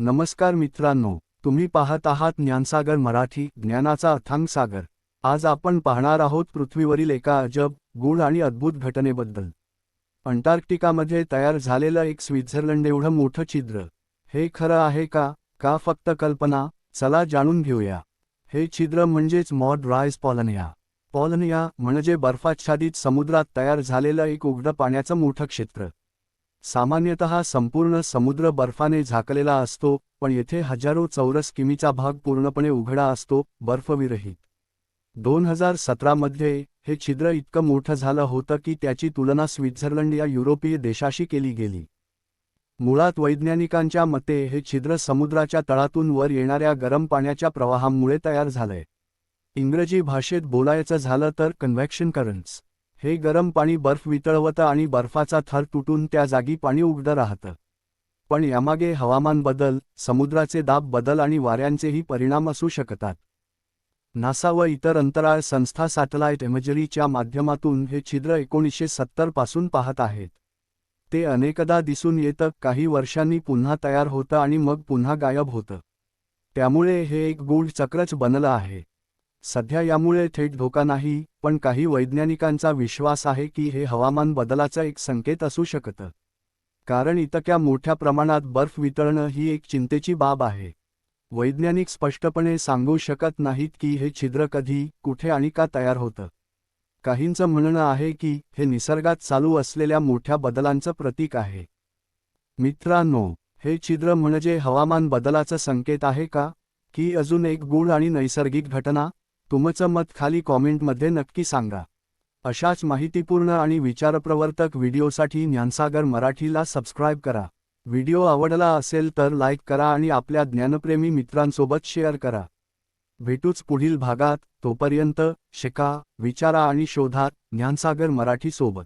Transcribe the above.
नमस्कार मित्रांनो, तुम्ही पाहत आहात ज्ञानसागर मराठी, ज्ञानाचा अथांग सागर। आज आपण पाहणार आहोत पृथ्वीवरील एका अजब, गूढ आणि अद्भुत घटनेबद्दल। अंटार्क्टिकामध्ये तयार झालेलं एक स्वित्झर्लंड एवढं मोठं छिद्र। हे खरं आहे का फक्त कल्पना? चला जाणून घेऊया। हे छिद्र म्हणजेच मॉड राईस पॉलनिया। पॉलनिया म्हणजे बर्फाच्छादित समुद्रात तयार झालेलं एक उघडं पाण्याचं मोठं क्षेत्र। सामान्यतः संपूर्ण समुद्र बर्फाने झाकलेला असतो, पण येथे हजारो चौरस किमीचा भाग पूर्णपणे उघडा असतो, बर्फविरहित। 2017 मध्ये हे छिद्र इतकं मोठं झालं होतं की त्याची तुलना स्वित्झर्लंड या युरोपीय देशाशी केली गेली। मुळात वैज्ञानिकांच्या मते हे छिद्र समुद्राच्या तळातून वर येणाऱ्या गरम पाण्याच्या प्रवाहामुळे तयार झालंय। इंग्रजी भाषेत बोलायचं झालं तर कन्व्हेक्शन करंट्स। हे गरम पाणी बर्फ वितळवतं आणि बर्फाचा थर तुटून त्या जागी पाणी उघडं राहतं। पण यामागे हवामान बदल, समुद्राचे दाब बदल आणि वाऱ्यांचेही परिणाम असू शकतात। नासा व इतर अंतराळ संस्था सॅटेलाइट इमेजरीच्या माध्यमातून हे छिद्र 1970 पासून पाहत आहेत। ते अनेकदा दिसून येतं, काही वर्षांनी पुन्हा तयार होतं आणि मग पुन्हा गायब होतं। त्यामुळे हे एक गूढ चक्रच बनलं आहे। सध्या यामुळे थेट धोका नाही, पण काही वैज्ञानिकांचा विश्वास आहे की हे हवामान बदलाचा एक संकेत असू शकतं। कारण इतक्या मोठ्या प्रमाणात बर्फ वितळणं ही एक चिंतेची बाब आहे। वैज्ञानिक स्पष्टपणे सांगू शकत नाहीत की हे छिद्र कधी, कुठे आणि का तयार होतं। काहींचं म्हणणं आहे की हे निसर्गात चालू असलेल्या मोठ्या बदलांचं प्रतीक आहे। मित्रांनो, हे छिद्र म्हणजे हवामान बदलाचा संकेत आहे का, की अजून एक गूढ आणि नैसर्गिक घटना? तुमचं मत खाली कॉमेंटमध्ये नक्की सांगा। अशाच माहितीपूर्ण आणि विचारप्रवर्तक व्हिडिओसाठी ज्ञानसागर मराठीला सबस्क्राईब करा। व्हिडिओ आवडला असेल तर लाईक करा आणि आपल्या ज्ञानप्रेमी मित्रांसोबत शेअर करा। भेटूच पुढील भागात, तोपर्यंत शिका, विचारा आणि शोधा, ज्ञानसागर मराठी सोबत।